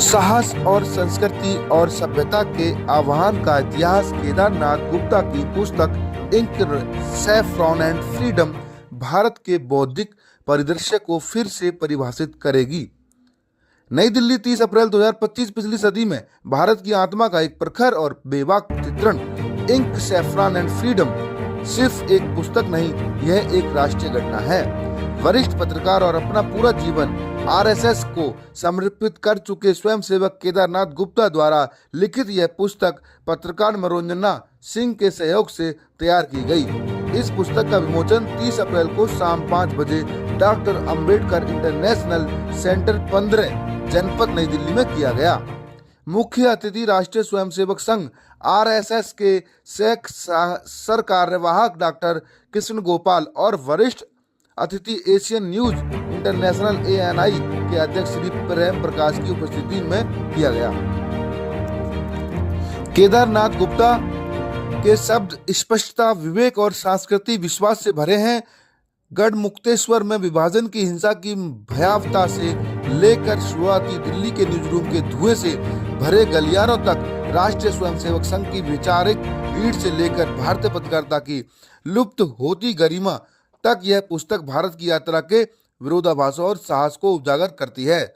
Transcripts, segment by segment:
साहस और संस्कृति और सभ्यता के आह्वान का इतिहास केदारनाथ गुप्ता की पुस्तक ink saffron and freedom Bharat के बौद्धिक परिदृश्य को फिर से परिभाषित करेगी। नई दिल्ली 30 अप्रैल 2025। पिछली सदी में भारत की आत्मा का एक प्रखर और बेबाक चित्रण। इंक सैफ्रॉन एंड फ्रीडम सिर्फ एक पुस्तक नहीं, यह एक राष्ट्रीय घटना है। वरिष्ठ पत्रकार और अपना पूरा जीवन आरएसएस को समर्पित कर चुके स्वयंसेवक केदारनाथ गुप्ता द्वारा लिखित यह पुस्तक पत्रकार मनोरंजना सिंह के सहयोग से तैयार की गई। इस पुस्तक का विमोचन 30 अप्रैल को शाम 5 बजे डॉक्टर अंबेडकर इंटरनेशनल सेंटर 15 जनपद नई दिल्ली में किया गया। मुख्य अतिथि राष्ट्रीय स्वयंसेवक संघ आरएसएस के सर कार्यवाहक डॉक्टर कृष्ण गोपाल और वरिष्ठ अतिथि एशियन न्यूज इंटरनेशनल ANI के अध्यक्ष श्री प्रेम प्रकाश की उपस्थिति में किया गया। केदारनाथ गुप्ता के शब्द स्पष्टता, विवेक और सांस्कृतिक विश्वास से भरे हैं। गढ़मुक्तेश्वर में विभाजन की हिंसा की भयावहता से लेकर शुरुआती दिल्ली के न्यूज़रूम के धुएं से भरे गलियारों तक, राष्ट्रीय स्वयंसेवक संघ की वैचारिक रीढ़ से लेकर भारतीय पत्रकारिता की लुप्त होती गरिमा तक यह पुस्तक भारत की यात्रा के विरोधाभासों और साहस को उजागर करती है।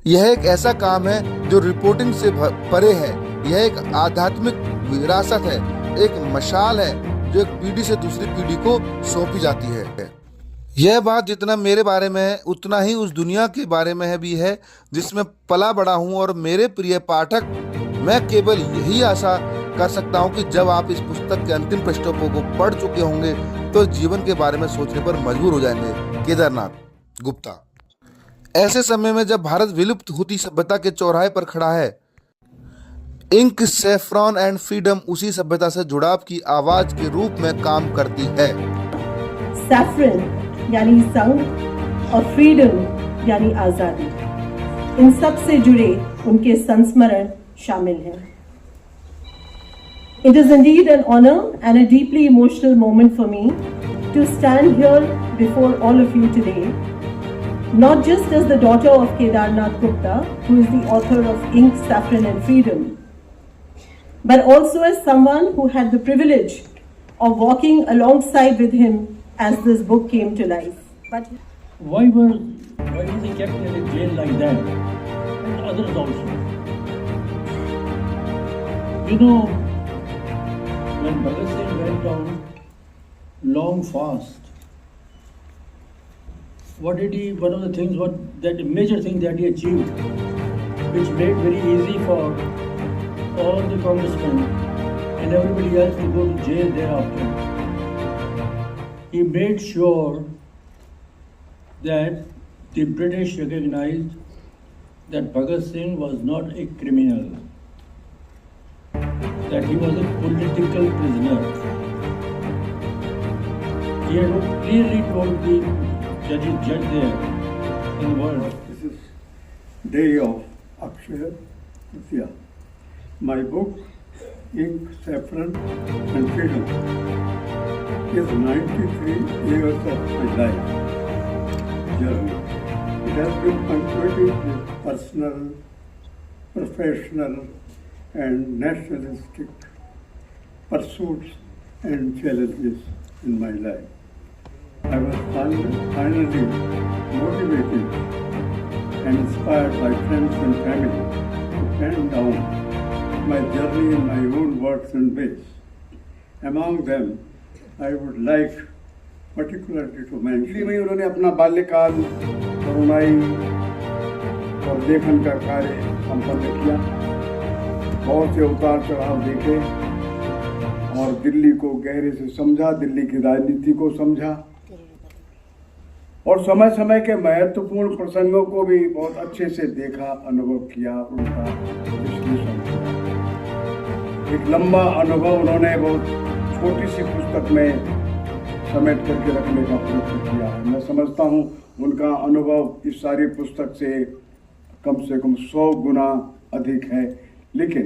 यह एक ऐसा काम है जो रिपोर्टिंग से परे है। यह एक आध्यात्मिक विरासत है, एक मशाल है जो एक पीढ़ी से दूसरी पीढ़ी को सौंपी जाती है। यह बात जितना मेरे बारे में है उतना ही उस दुनिया के बारे में भी है जिसमें पला बड़ा हूँ। और मेरे प्रिय पाठक, मैं केवल यही आशा कर सकता हूं कि जब आप इस पुस्तक के अंतिम पृष्ठों को पढ़ चुके होंगे तो जीवन के बारे में सोचने पर मजबूर हो जाएंगे। केदारनाथ गुप्ता। ऐसे समय में जब भारत विलुप्त होती सभ्यता के चौराहे पर खड़ा है, इंक सैफ्रॉन एंड फ्रीडम उसी सभ्यता से जुड़ाव की आवाज के रूप में काम करती है। सैफ्रन यानी संघ और फ्रीडम यानी आजादी, इन सब से जुड़े उनके संस्मरण शामिल हैं। It is indeed an honor and a deeply emotional moment for me to stand here before all of you today, not just as the daughter of Kedarnath Gupta, who is the author of Ink, Saffron and Freedom, but also as someone who had the privilege of walking alongside with him as this book came to life. But why was he kept in a jail like that? And others also. You know, when Bhagat Singh went on long fast, one of the things, that major thing that he achieved, which made very easy for all the congressmen and everybody else to go to jail thereafter, he made sure that the British recognized that Bhagat Singh was not a criminal, that he was a political prisoner. He had clearly told the judge there in the world. This is day of Akshaya Tritiya. My book, Ink, Saffron and Freedom, is 93 years of my life journey. It has been punctuated with personal, professional and nationalistic pursuits and challenges in my life. I was finally motivated and inspired by friends and family to pen down my journey in my own words and ways. Among them, I would like particularly to mention Delhi में उन्होंने अपना बाल्यकाल, तरुणाई और लेखन का कार्य संपन्न किया। बहुत से उतार चढ़ाव देखे और दिल्ली को गहरे से समझा, दिल्ली की राजनीति को समझा और समय समय के महत्वपूर्ण प्रसंगों को भी बहुत अच्छे से देखा, अनुभव किया, उनका विश्लेषण किया। एक लंबा अनुभव उन्होंने बहुत छोटी सी पुस्तक में समेट करके रखने का प्रयत्न किया है। मैं समझता हूँ उनका अनुभव इस सारी पुस्तक से कम 100 गुना अधिक है, लेकिन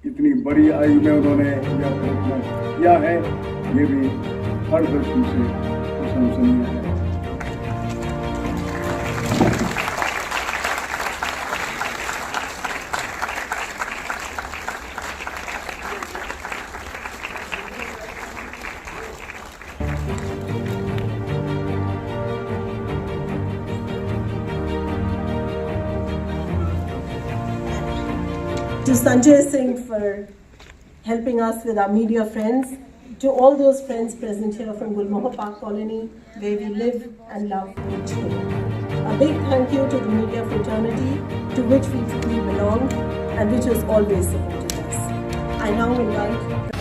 इतनी बड़ी आयु में उन्होंने यह प्रयत्न किया है, ये भी हर दृष्टि से प्रशंसनीय है। to Sanjay Singh for helping us with our media friends, to all those friends present here from Gulmohar Park Colony, where we live and love each day. A big thank you to the media fraternity, to which we truly belong and which has always supported us. I now invite